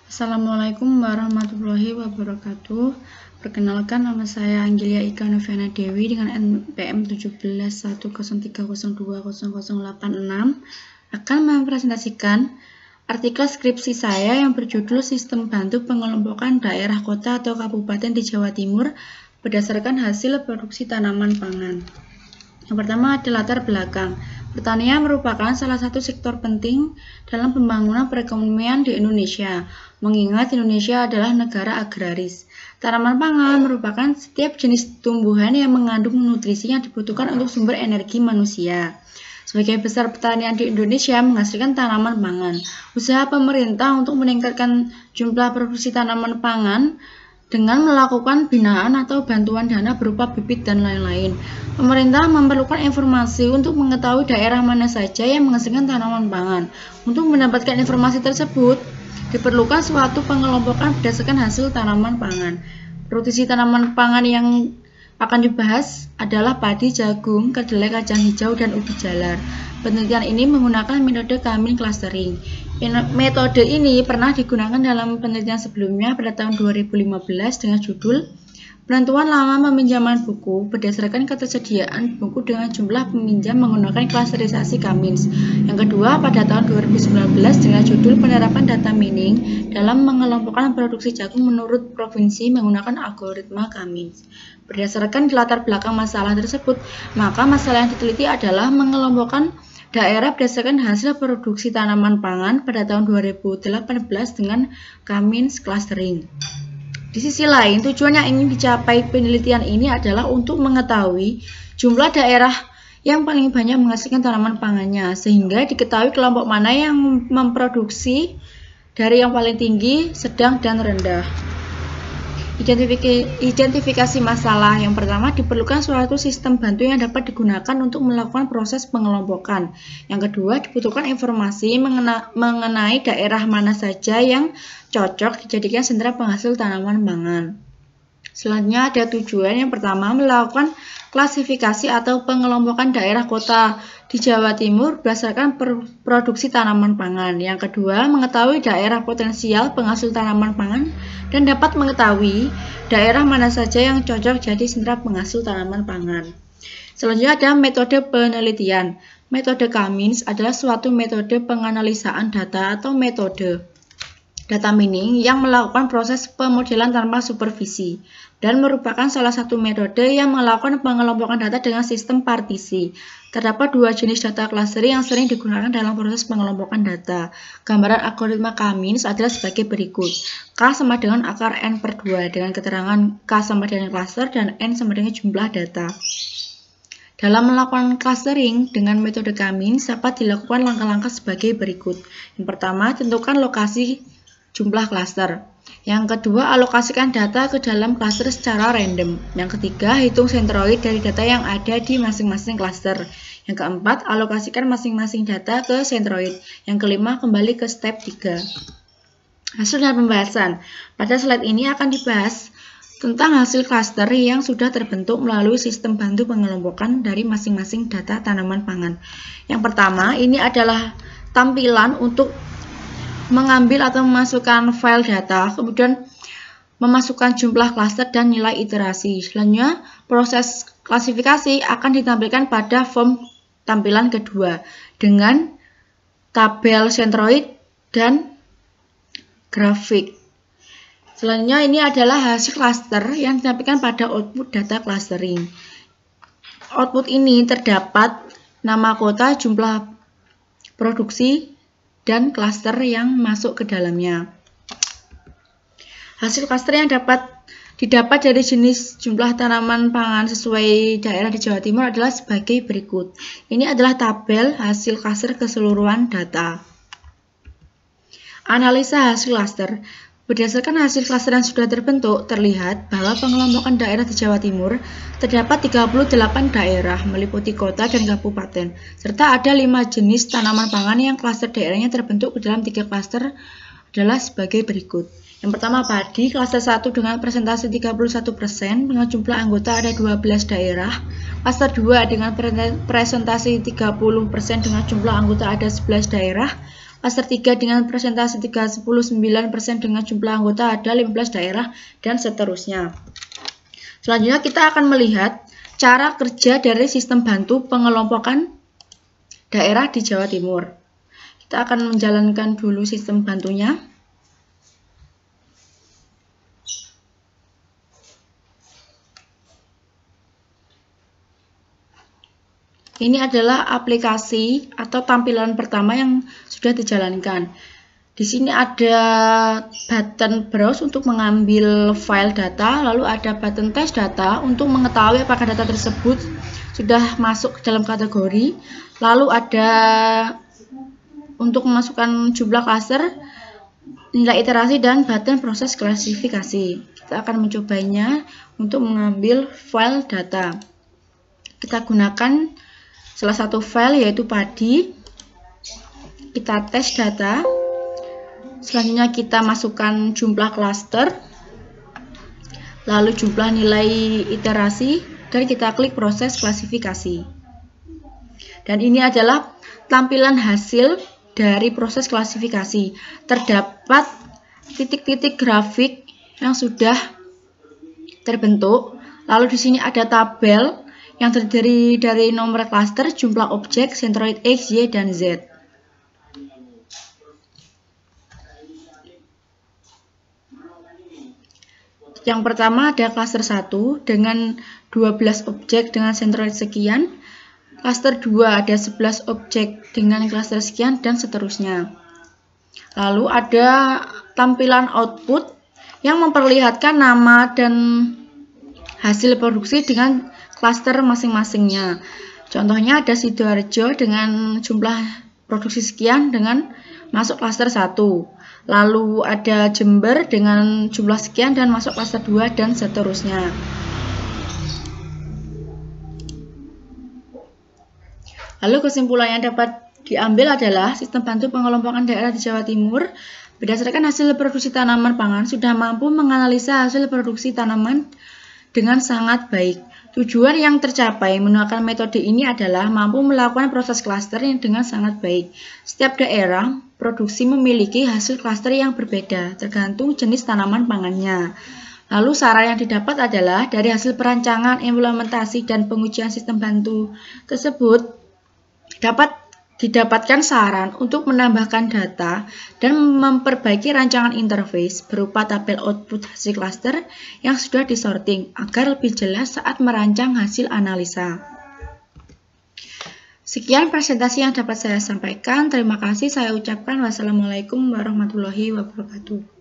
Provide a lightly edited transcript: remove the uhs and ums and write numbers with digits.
Assalamualaikum warahmatullahi wabarakatuh. Perkenalkan, nama saya Anggelia Ika Noviana Dewi dengan NPM 17.103020086 akan mempresentasikan artikel skripsi saya yang berjudul Sistem Bantu Pengelompokan Daerah Kota atau Kabupaten di Jawa Timur berdasarkan hasil produksi tanaman pangan. Yang pertama ada latar belakang. Pertanian merupakan salah satu sektor penting dalam pembangunan perekonomian di Indonesia, mengingat Indonesia adalah negara agraris. Tanaman pangan merupakan setiap jenis tumbuhan yang mengandung nutrisi yang dibutuhkan untuk sumber energi manusia. Sebagian besar pertanian di Indonesia menghasilkan tanaman pangan. Usaha pemerintah untuk meningkatkan jumlah produksi tanaman pangan dengan melakukan binaan atau bantuan dana berupa bibit dan lain-lain. Pemerintah memerlukan informasi untuk mengetahui daerah mana saja yang menghasilkan tanaman pangan. Untuk mendapatkan informasi tersebut, diperlukan suatu pengelompokan berdasarkan hasil tanaman pangan. Produksi tanaman pangan yang akan dibahas adalah padi, jagung, kedelai, kacang hijau, dan ubi jalar. Penelitian ini menggunakan metode Cummins clustering. Metode ini pernah digunakan dalam penelitian sebelumnya pada tahun 2015 dengan judul Penentuan Lama Peminjaman Buku berdasarkan ketersediaan buku dengan jumlah peminjam menggunakan klasterisasi Cummins. Yang kedua pada tahun 2019 dengan judul Penerapan Data Mining dalam mengelompokkan produksi jagung menurut provinsi menggunakan algoritma Cummins. Berdasarkan latar belakang masalah tersebut, maka masalah yang diteliti adalah mengelompokkan daerah berdasarkan hasil produksi tanaman pangan pada tahun 2018 dengan Cummins clustering. Di sisi lain, tujuan yang ingin dicapai penelitian ini adalah untuk mengetahui jumlah daerah yang paling banyak menghasilkan tanaman pangannya, sehingga diketahui kelompok mana yang memproduksi dari yang paling tinggi, sedang, dan rendah. Identifikasi masalah. Yang pertama, diperlukan suatu sistem bantu yang dapat digunakan untuk melakukan proses pengelompokan. Yang kedua, dibutuhkan informasi mengenai daerah mana saja yang cocok dijadikan sentra penghasil tanaman pangan. Selanjutnya ada tujuan. Yang pertama, melakukan klasifikasi atau pengelompokan daerah kota di Jawa Timur berdasarkan produksi tanaman pangan. Yang kedua, mengetahui daerah potensial penghasil tanaman pangan dan dapat mengetahui daerah mana saja yang cocok jadi sentra penghasil tanaman pangan. Selanjutnya ada metode penelitian. Metode Cummins adalah suatu metode penganalisaan data atau metode data mining yang melakukan proses pemodelan tanpa supervisi dan merupakan salah satu metode yang melakukan pengelompokan data dengan sistem partisi. Terdapat dua jenis data clustering yang sering digunakan dalam proses pengelompokan data. Gambaran algoritma Cummins adalah sebagai berikut. K sama dengan akar N per 2 dengan keterangan K sama dengan cluster dan N sama dengan jumlah data. Dalam melakukan clustering dengan metode Cummins dapat dilakukan langkah-langkah sebagai berikut. Yang pertama, tentukan lokasi jumlah klaster. Yang kedua, alokasikan data ke dalam klaster secara random. Yang ketiga, hitung sentroid dari data yang ada di masing-masing klaster. Yang keempat, alokasikan masing-masing data ke sentroid. Yang kelima, kembali ke step 3. Hasil dan pembahasan. Pada slide ini akan dibahas tentang hasil klaster yang sudah terbentuk melalui sistem bantu pengelompokan dari masing-masing data tanaman pangan. Yang pertama, ini adalah tampilan untuk mengambil atau memasukkan file data, kemudian memasukkan jumlah klaster dan nilai iterasi. Selanjutnya, proses klasifikasi akan ditampilkan pada form tampilan kedua dengan tabel sentroid dan grafik. Selanjutnya, ini adalah hasil klaster yang ditampilkan pada output data clustering. Output ini terdapat nama kota, jumlah produksi, dan klaster yang masuk ke dalamnya. Hasil klaster yang didapat dari jenis jumlah tanaman pangan sesuai daerah di Jawa Timur adalah sebagai berikut. Ini adalah tabel hasil klaster keseluruhan data. Analisa hasil klaster. Berdasarkan hasil klaster yang sudah terbentuk, terlihat bahwa pengelompokan daerah di Jawa Timur terdapat 38 daerah meliputi kota dan kabupaten, serta ada 5 jenis tanaman pangan yang klaster daerahnya terbentuk ke dalam 3 klaster adalah sebagai berikut. Yang pertama padi, klaster 1 dengan presentasi 31% dengan jumlah anggota ada 12 daerah, klaster 2 dengan presentasi 30% dengan jumlah anggota ada 11 daerah, klaster 3 dengan persentase 39% dengan jumlah anggota ada 15 daerah, dan seterusnya. Selanjutnya kita akan melihat cara kerja dari sistem bantu pengelompokan daerah di Jawa Timur. Kita akan menjalankan dulu sistem bantunya. Ini adalah aplikasi atau tampilan pertama yang sudah dijalankan. Di sini ada button browse untuk mengambil file data, lalu ada button test data untuk mengetahui apakah data tersebut sudah masuk ke dalam kategori, lalu ada untuk memasukkan jumlah klaster, nilai iterasi, dan button proses klasifikasi. Kita akan mencobanya untuk mengambil file data. Kita gunakan salah satu file yaitu padi. Kita tes data. Selanjutnya kita masukkan jumlah klaster, lalu jumlah nilai iterasi, dan kita klik proses klasifikasi. Dan ini adalah tampilan hasil dari proses klasifikasi. Terdapat titik-titik grafik yang sudah terbentuk. Lalu di sini ada tabel yang terdiri dari nomor klaster, jumlah objek, sentroid X, Y, dan Z. Yang pertama ada klaster 1 dengan 12 objek dengan sentroid sekian. Klaster 2 ada 11 objek dengan klaster sekian, dan seterusnya. Lalu ada tampilan output yang memperlihatkan nama dan hasil produksi dengan klaster masing-masingnya. Contohnya ada Sidoarjo dengan jumlah produksi sekian dengan masuk klaster 1. Lalu ada Jember dengan jumlah sekian dan masuk klaster 2, dan seterusnya. Lalu kesimpulan yang dapat diambil adalah sistem bantu pengelompokan daerah di Jawa Timur berdasarkan hasil produksi tanaman pangan sudah mampu menganalisa hasil produksi tanaman dengan sangat baik. Tujuan yang tercapai menggunakan metode ini adalah mampu melakukan proses klaster yang dengan sangat baik. Setiap daerah produksi memiliki hasil klaster yang berbeda tergantung jenis tanaman pangannya. Lalu saran yang didapat adalah dari hasil perancangan, implementasi, dan pengujian sistem bantu tersebut dapat didapatkan saran untuk menambahkan data dan memperbaiki rancangan interface berupa tabel output hasil klaster yang sudah disorting agar lebih jelas saat merancang hasil analisa. Sekian presentasi yang dapat saya sampaikan. Terima kasih saya ucapkan. Wassalamualaikum warahmatullahi wabarakatuh.